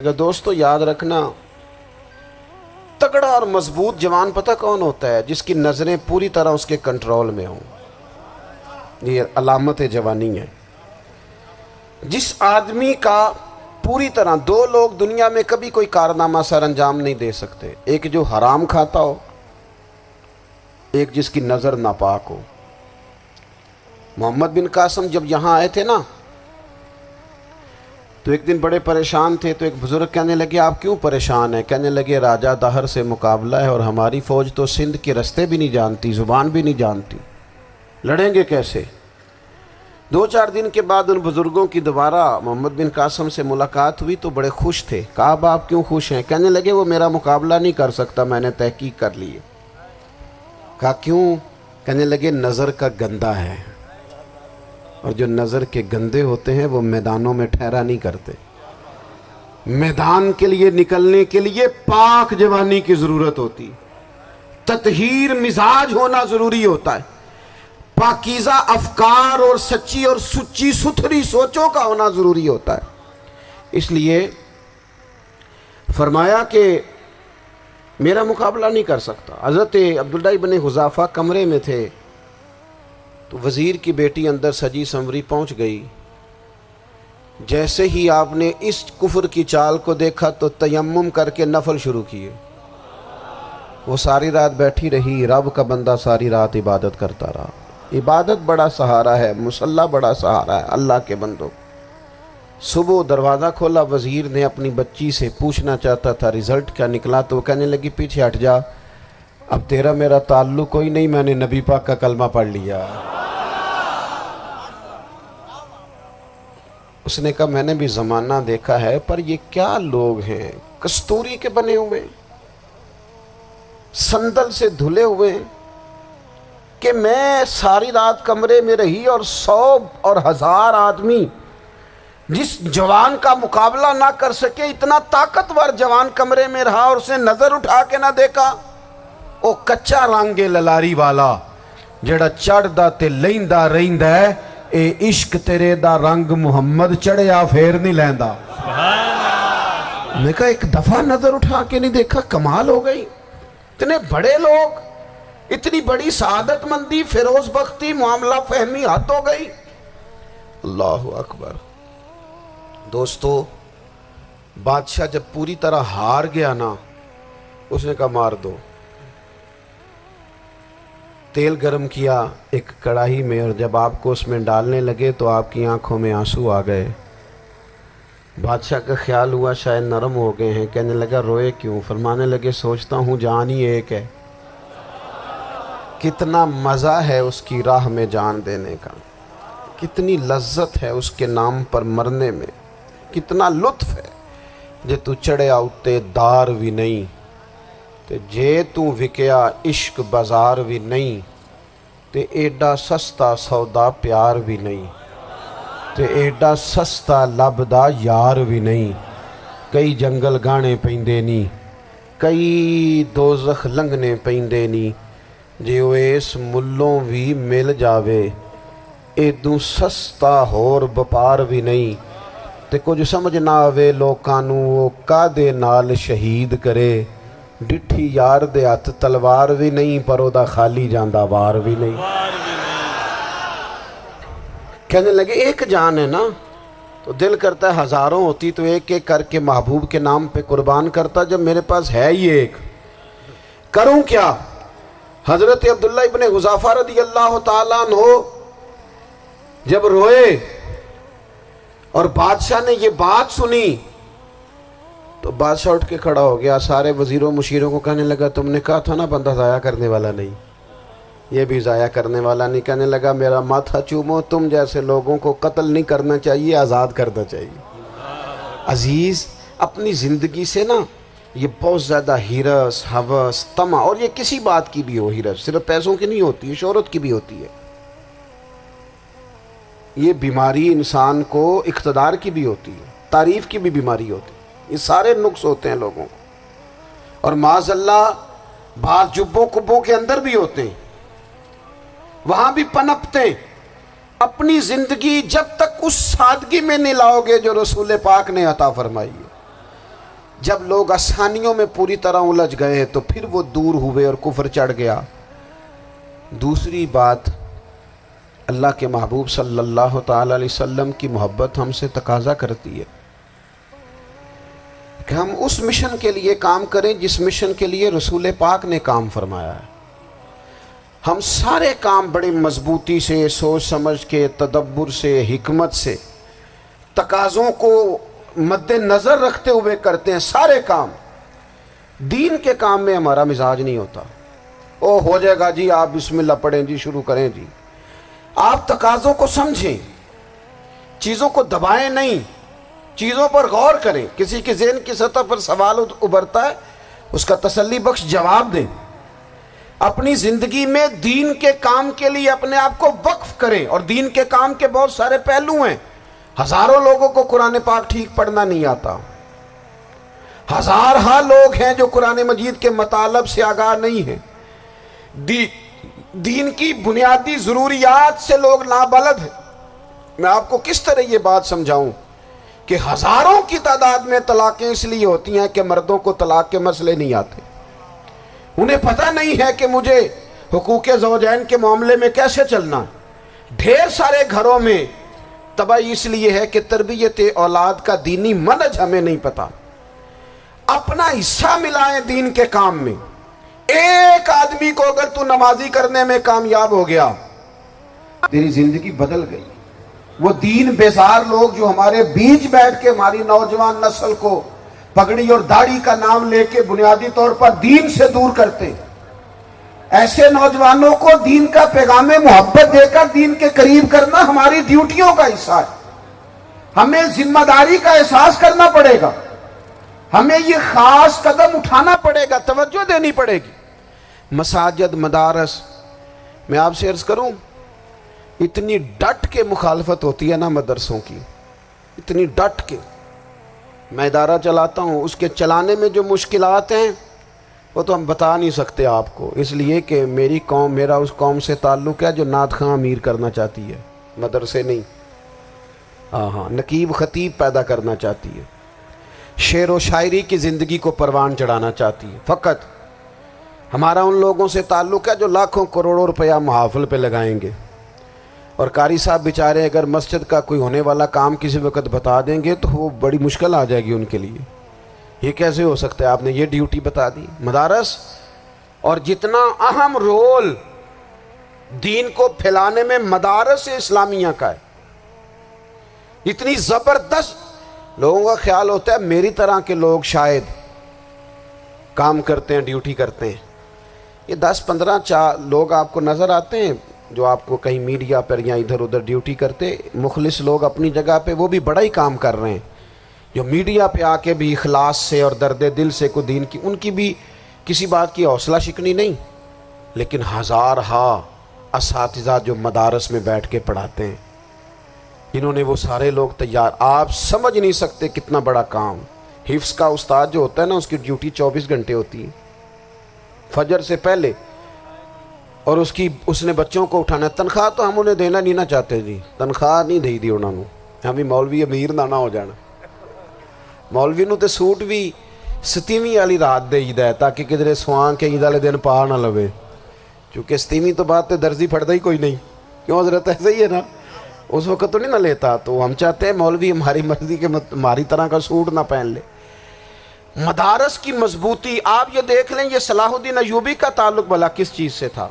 دوستو یاد رکھنا، تگڑا اور مضبوط جوان پتہ کون ہوتا ہے؟ جس کی نظریں پوری طرح اس کے کنٹرول میں ہوں۔ یہ علامت جوانی ہے۔ جس آدمی کا پوری طرح، دو لوگ دنیا میں کبھی کوئی کارنامہ سر انجام نہیں دے سکتے، ایک جو حرام کھاتا ہو، ایک جس کی نظر ناپاک ہو۔ محمد بن قاسم جب یہاں آئے تھے نا، تو ایک دن بڑے پریشان تھے، تو ایک بزرگ کہنے لگے آپ کیوں پریشان ہیں؟ کہنے لگے راجہ دہر سے مقابلہ ہے اور ہماری فوج تو سندھ کے رستے بھی نہیں جانتی، زبان بھی نہیں جانتی، لڑیں گے کیسے؟ 2-4 دن کے بعد ان بزرگوں کی دوبارہ محمد بن قاسم سے ملاقات ہوئی تو بڑے خوش تھے۔ کہا اب آپ کیوں خوش ہیں؟ کہنے لگے وہ میرا مقابلہ نہیں کر سکتا، میں نے تحقیق کر لی ہے۔ کہا کیوں؟ کہنے لگے نظر کا گندہ ہے، اور جو نظر کے گندے ہوتے ہیں وہ میدانوں میں ٹھہرا نہیں کرتے۔ میدان کے لیے نکلنے کے لیے پاک جوانی کی ضرورت ہوتی، تطہیر مزاج ہونا ضروری ہوتا ہے، پاکیزہ افکار اور سچی اور سچی ستھری سوچوں کا ہونا ضروری ہوتا ہے۔ اس لیے فرمایا کہ میرا مقابلہ نہیں کر سکتا۔ حضرت عبداللہ ابن حذافہ کمرے میں تھے، تو وزیر کی بیٹی اندر سجی سنوری پہنچ گئی۔ جیسے ہی آپ نے اس کفر کی چال کو دیکھا تو تیمم کر کے نفل شروع کیے۔ وہ ساری رات بیٹھی رہی، رب کا بندہ ساری رات عبادت کرتا رہا۔ عبادت بڑا سہارا ہے، مصلی بڑا سہارا ہے اللہ کے بندوں۔ صبح دروازہ کھولا، وزیر نے اپنی بچی سے پوچھنا چاہتا تھا رزلٹ کیا نکلا، تو وہ کہنے لگی پیچھے ہٹ جا، اب تیرا میرا تعلق کوئی نہیں، میں نے نبی پاک کا کلمہ پڑھ لیا۔ اس نے کہا میں نے بھی زمانہ دیکھا ہے، پر یہ کیا لوگ ہیں، کستوری کے بنے ہوئے، سندل سے دھلے ہوئے، کہ میں ساری رات کمرے میں رہی اور 100 اور 1000 آدمی جس جوان کا مقابلہ نہ کر سکے، اتنا طاقتور جوان کمرے میں رہا اور اسے نظر اٹھا کے نہ دیکھا۔ او کچا رنگ للاری والا جڑا چڑھدا تے لیندا رہندا ہے، اے عشق تیرے دا رنگ محمد چڑھیا پھر نہیں لیندا۔ میں کہا ایک دفعہ نظر اٹھا کے نہیں دیکھا، کمال ہو گئی۔ اتنے بڑے لوگ، اتنی بڑی سعادت مندی، فیروز بختی، معاملہ فہمی حد ہو گئی۔ اللہ اکبر۔ دوستو بادشاہ جب پوری طرح ہار گیا نا، اس نے کہا مار دو۔ تیل گرم کیا ایک کڑاہی میں، اور جب آپ کو اس میں ڈالنے لگے تو آپ کی آنکھوں میں آنسو آ گئے۔ بادشاہ کا خیال ہوا شاید نرم ہو گئے ہیں، کہنے لگا روئے کیوں؟ فرمانے لگے سوچتا ہوں جان ہی ایک ہے، کتنا مزہ ہے اس کی راہ میں جان دینے کا، کتنی لذت ہے اس کے نام پر مرنے میں، کتنا لطف ہے۔ جے تو چڑھیا اتے دار بھی نہیں، تے جے تو وکیا عشق بازار بھی نہیں، تے ایڈا سستا سودا پیار بھی نہیں، تے ایڈا سستا لبدا یار بھی نہیں۔ کئی جنگل گانے پیندے نہیں، کئی دوزخ لنگنے پیندے نہیں، جے وہ اس ملوں بھی مل جاوے، ایدوں سستا ہور بپار بھی نہیں۔ تے کچھ سمجھ نہ آوے لوکاں نوں وہ کادے نال شہید کرے، ڈٹھی یار دے ہاتھ تلوار بھی نہیں، پر او دا خالی جاندہ وار بھی نہیں۔ کہنے لگے ایک جان ہے نا، تو دل کرتا ہے ہزاروں ہوتی تو ایک ایک کر کے محبوب کے نام پہ قربان کرتا، جب میرے پاس ہے ہی ایک، کروں کیا؟ حضرت عبداللہ ابن حذافہ رضی اللہ تعالیٰ عنہ جب روئے اور بادشاہ نے یہ بات سنی، تو بادشاہ اٹھ کے کھڑا ہو گیا، سارے وزیروں مشیروں کو کہنے لگا تم نے کہا تھا نا بندہ ضائع کرنے والا نہیں، یہ بھی ضائع کرنے والا نہیں۔ کہنے لگا میرا ماتھا چومو، تم جیسے لوگوں کو قتل نہیں کرنا چاہیے، آزاد کرنا چاہیے۔ عزیز اپنی زندگی سے نا یہ بہت زیادہ ہرس، ہوس، طمع، اور یہ کسی بات کی بھی ہو، ہرس صرف پیسوں کی نہیں ہوتی ہے، شہرت کی بھی ہوتی ہے، یہ بیماری انسان کو اقتدار کی بھی ہوتی ہے، تعریف کی بھی بیماری ہوتی ہے، یہ سارے نقص ہوتے ہیں لوگوں کو، اور معاذ اللہ بعض جبوں کبوں کے اندر بھی ہوتے ہیں، وہاں بھی پنپتے ہیں۔ اپنی زندگی جب تک اس سادگی میں نہیں لاؤ گے جو رسول پاک نے عطا فرمائی ہے، جب لوگ آسانیوں میں پوری طرح الجھ گئے تو پھر وہ دور ہوئے اور کفر چڑھ گیا۔ دوسری بات، اللہ کے محبوب صلی اللہ تعالی علیہ وسلم کی محبت ہم سے تقاضا کرتی ہے کہ ہم اس مشن کے لیے کام کریں جس مشن کے لیے رسول پاک نے کام فرمایا ہے۔ ہم سارے کام بڑے مضبوطی سے، سوچ سمجھ کے، تدبر سے، حکمت سے، تقاضوں کو مد نظر رکھتے ہوئے کرتے ہیں سارے کام۔ دین کے کام میں ہمارا مزاج نہیں ہوتا، او ہو جائے گا جی، آپ بسم اللہ پڑھیں جی، شروع کریں جی۔ آپ تقاضوں کو سمجھیں، چیزوں کو دبائیں نہیں، چیزوں پر غور کریں۔ کسی کے ذہن کی سطح پر سوال ابھرتا ہے، اس کا تسلی بخش جواب دیں۔ اپنی زندگی میں دین کے کام کے لیے اپنے آپ کو وقف کریں، اور دین کے کام کے بہت سارے پہلو ہیں۔ ہزاروں لوگوں کو قرآن پاک ٹھیک پڑھنا نہیں آتا، ہزارہا لوگ ہیں جو قرآن مجید کے مطالب سے آگاہ نہیں ہیں، دین کی بنیادی ضروریات سے لوگ نابلد ہیں۔ میں آپ کو کس طرح یہ بات سمجھاؤں کہ ہزاروں کی تعداد میں طلاقیں اس لیے ہوتی ہیں کہ مردوں کو طلاق کے مسئلے نہیں آتے، انہیں پتہ نہیں ہے کہ مجھے حقوق زوجین کے معاملے میں کیسے چلنا۔ ڈھیر سارے گھروں میں تباہی اس لیے ہے کہ تربیت اولاد کا دینی منہج ہمیں نہیں پتا۔ اپنا حصہ ملائیں دین کے کام میں۔ ایک آدمی کو اگر تو نمازی کرنے میں کامیاب ہو گیا، تیری زندگی بدل گئی۔ وہ دین بیزار لوگ جو ہمارے بیچ بیٹھ کے ہماری نوجوان نسل کو پگڑی اور داڑھی کا نام لے کے بنیادی طور پر دین سے دور کرتے، ایسے نوجوانوں کو دین کا پیغام محبت دے کر دین کے قریب کرنا ہماری ڈیوٹیوں کا حصہ ہے۔ ہمیں ذمہ داری کا احساس کرنا پڑے گا، ہمیں یہ خاص قدم اٹھانا پڑے گا، توجہ دینی پڑے گی۔ مساجد، مدارس، میں آپ سے عرض کروں، اتنی ڈٹ کے مخالفت ہوتی ہے نا مدرسوں کی، اتنی ڈٹ کے۔ میں ادارہ چلاتا ہوں، اس کے چلانے میں جو مشکلات ہیں وہ تو ہم بتا نہیں سکتے آپ کو، اس لیے کہ میری قوم، میرا اس قوم سے تعلق ہے جو نعت خواں امیر کرنا چاہتی ہے، مدرسے نہیں۔ ہاں، نقیب خطیب پیدا کرنا چاہتی ہے، شعر و شاعری کی زندگی کو پروان چڑھانا چاہتی ہے۔ فقط ہمارا ان لوگوں سے تعلق ہے جو لاکھوں کروڑوں روپیہ محافل پہ لگائیں گے، اور قاری صاحب بیچارے اگر مسجد کا کوئی ہونے والا کام کسی وقت بتا دیں گے تو وہ بڑی مشکل آ جائے گی ان کے لیے۔ یہ کیسے ہو سکتا ہے، آپ نے یہ ڈیوٹی بتا دی۔ مدارس، اور جتنا اہم رول دین کو پھیلانے میں مدارس اسلامیہ کا ہے، اتنی زبردست، لوگوں کا خیال ہوتا ہے میری طرح کے لوگ شاید کام کرتے ہیں، ڈیوٹی کرتے ہیں۔ یہ 10-15 لوگ آپ کو نظر آتے ہیں جو آپ کو کہیں میڈیا پر یا ادھر ادھر ڈیوٹی کرتے، مخلص لوگ اپنی جگہ پہ، وہ بھی بڑا ہی کام کر رہے ہیں، جو میڈیا پہ آ کے بھی اخلاص سے اور درد دل سے کو دین کی، ان کی بھی کسی بات کی حوصلہ شکنی نہیں۔ لیکن ہزارہا اساتذہ جو مدارس میں بیٹھ کے پڑھاتے ہیں، جنہوں نے وہ سارے لوگ تیار، آپ سمجھ نہیں سکتے کتنا بڑا کام۔ حفظ کا استاد جو ہوتا ہے نا، اس کی ڈیوٹی 24 گھنٹے ہوتی ہے، فجر سے پہلے، اور اس نے بچوں کو اٹھانا۔ تنخواہ تو ہم انہیں دینا نہیں نہ چاہتے جی، تنخواہ نہیں دے دی انہوں نے، ہمیں مولوی امیر نہ ہو جانا۔ مولوی نو تے سوٹ بھی 27ویں والی رات دے ہے تاکہ کدھر سوان کے عید والے دن پا نہ لوے، چونکہ 27ویں تو بات تے درزی پھڑتا ہی کوئی نہیں، کیوں حضرت؟ ایسے ہی ہے نا، اس وقت تو نہیں نہ لیتا۔ تو ہم چاہتے ہیں مولوی ہماری مرضی کے ہماری طرح کا سوٹ نہ پہن لے۔ مدارس کی مضبوطی، آپ یہ دیکھ لیں، یہ صلاح الدین ایوبی کا تعلق بھلا کس چیز سے تھا؟